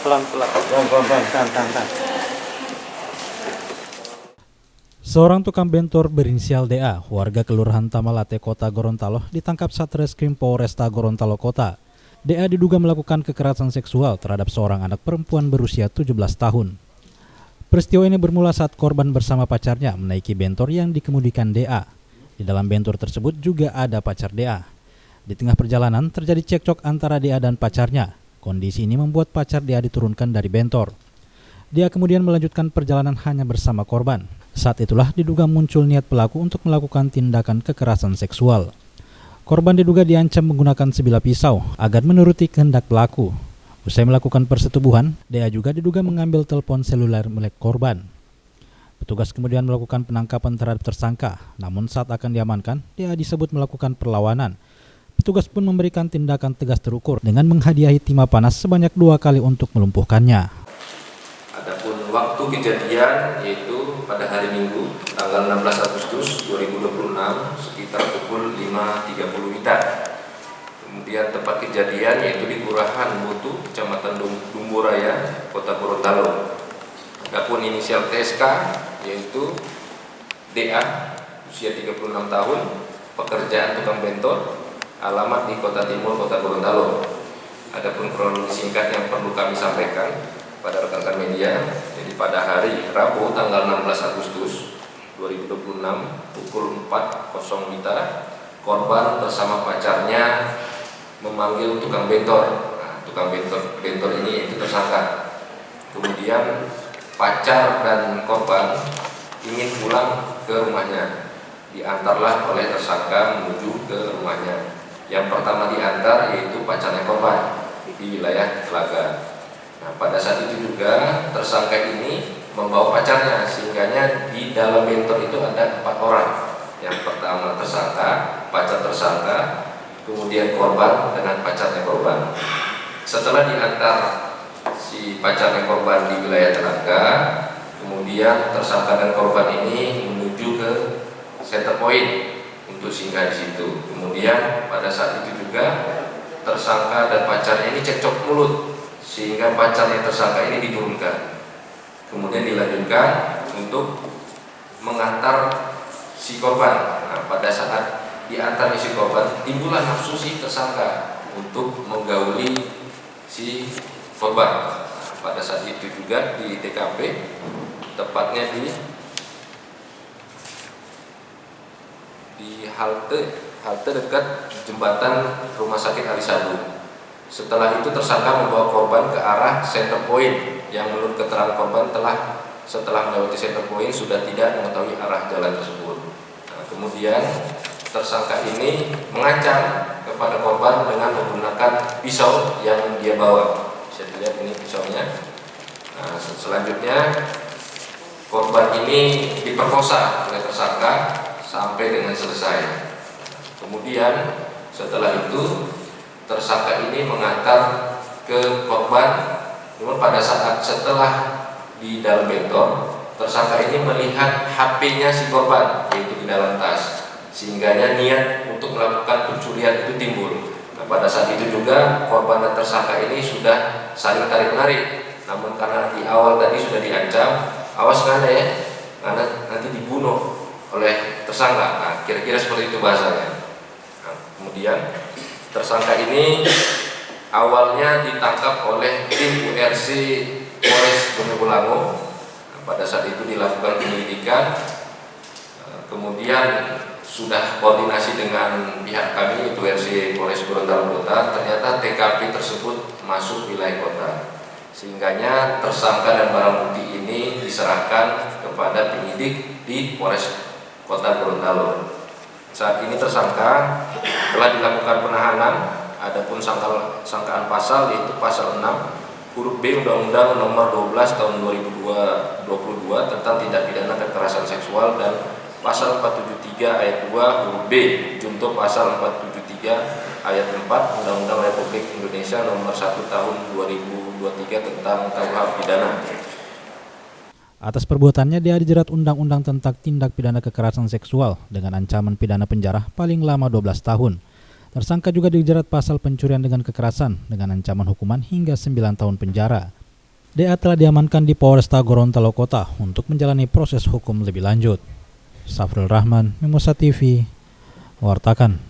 Pelan-pelan. Pelan-pelan, tahan. Seorang tukang bentor berinisial DA, warga Kelurahan Tamalate, Kota Gorontalo, ditangkap Satreskrim Polresta Gorontalo Kota. DA diduga melakukan kekerasan seksual terhadap seorang anak perempuan berusia 17 tahun. Peristiwa ini bermula saat korban bersama pacarnya menaiki bentor yang dikemudikan DA. Di dalam bentor tersebut juga ada pacar DA. Di tengah perjalanan terjadi cekcok antara DA dan pacarnya. Kondisi ini membuat pacar DA diturunkan dari bentor. DA kemudian melanjutkan perjalanan hanya bersama korban. Saat itulah diduga muncul niat pelaku untuk melakukan tindakan kekerasan seksual. Korban diduga diancam menggunakan sebilah pisau agar menuruti kehendak pelaku. Usai melakukan persetubuhan, DA juga diduga mengambil telepon seluler milik korban. Petugas kemudian melakukan penangkapan terhadap tersangka, namun saat akan diamankan, DA disebut melakukan perlawanan. Petugas pun memberikan tindakan tegas terukur dengan menghadiahi timah panas sebanyak 2 kali untuk melumpuhkannya. Adapun waktu kejadian yaitu pada hari Minggu tanggal 16 Agustus 2026 sekitar pukul 5.30 WITA. Kemudian tempat kejadian yaitu di Kelurahan Butuh, Kecamatan Dumburaya, Kota Gorontalo. Adapun inisial TSK yaitu DA, usia 36 tahun, pekerjaan tukang bentor, alamat di Kota Timur, Kota Gorontalo. Adapun kronologi singkat yang perlu kami sampaikan pada rekan-rekan media, jadi pada hari Rabu tanggal 16 Agustus 2026 pukul 4.00 WITA, korban bersama pacarnya memanggil tukang bentor. Nah, tukang bentor ini itu tersangka. Kemudian pacar dan korban ingin pulang ke rumahnya. Diantarlah oleh tersangka menuju ke rumahnya. Yang pertama diantar yaitu pacarnya korban di wilayah Telaga. Nah, pada saat itu juga tersangka ini membawa pacarnya, sehingganya di dalam bentor itu ada 4 orang. Yang pertama tersangka, pacar tersangka, kemudian korban dengan pacarnya korban. Setelah diantar si pacarnya korban di wilayah Telaga, kemudian tersangka dan korban ini menuju ke center point untuk singgah di situ. Kemudian pada saat itu juga tersangka dan pacarnya ini cekcok mulut, sehingga pacarnya tersangka ini diturunkan. Kemudian dilanjutkan untuk mengantar si korban. Nah, pada saat diantar si korban, timbullah nafsu si tersangka untuk menggauli si korban. Nah, pada saat itu juga di TKP, tepatnya di halte dekat jembatan Rumah Sakit Ali Sabu. Setelah itu tersangka membawa korban ke arah center point yang menurut keterangan korban setelah melewati center point sudah tidak mengetahui arah jalan tersebut. Nah, kemudian tersangka ini mengancam kepada korban dengan menggunakan pisau yang dia bawa. Bisa dilihat ini pisaunya. Nah, selanjutnya korban ini diperkosa oleh tersangka sampai dengan selesai. Kemudian setelah itu tersangka ini mengantar ke korban. Namun pada saat setelah di dalam bentor, tersangka ini melihat HP-nya si korban yaitu di dalam tas, sehingganya niat untuk melakukan pencurian itu timbul. Nah, pada saat itu juga korban dan tersangka ini sudah saling tarik-menarik. Namun karena di awal tadi sudah diancam, awas nggak ya, karena nanti dibunuh oleh tersangka. Nah, kira-kira seperti itu bahasanya. Nah, kemudian tersangka ini awalnya ditangkap oleh tim URC Polres Bonebolango. Nah, pada saat itu dilakukan penyelidikan, kemudian sudah koordinasi dengan pihak kami itu URC Polres Gorontalo Kota. Ternyata TKP tersebut masuk wilayah kota, sehingganya tersangka dan barang bukti ini diserahkan kepada penyidik di Polres Kota Gorontalo. Saat ini tersangka telah dilakukan penahanan. Adapun sangkaan pasal yaitu pasal 6 huruf B Undang-Undang Nomor 12 Tahun 2022 tentang tindak pidana kekerasan seksual dan pasal 473 ayat 2 huruf B junto pasal 473 ayat 4 Undang-Undang Republik Indonesia Nomor 1 Tahun 2023 tentang KUH pidana. Atas perbuatannya dia dijerat Undang-Undang tentang tindak pidana kekerasan seksual dengan ancaman pidana penjara paling lama 12 tahun. Tersangka juga dijerat pasal pencurian dengan kekerasan dengan ancaman hukuman hingga 9 tahun penjara. DA telah diamankan di Polresta Gorontalo Kota untuk menjalani proses hukum lebih lanjut. Safrul Rahman, Mimosa TV, wartakan.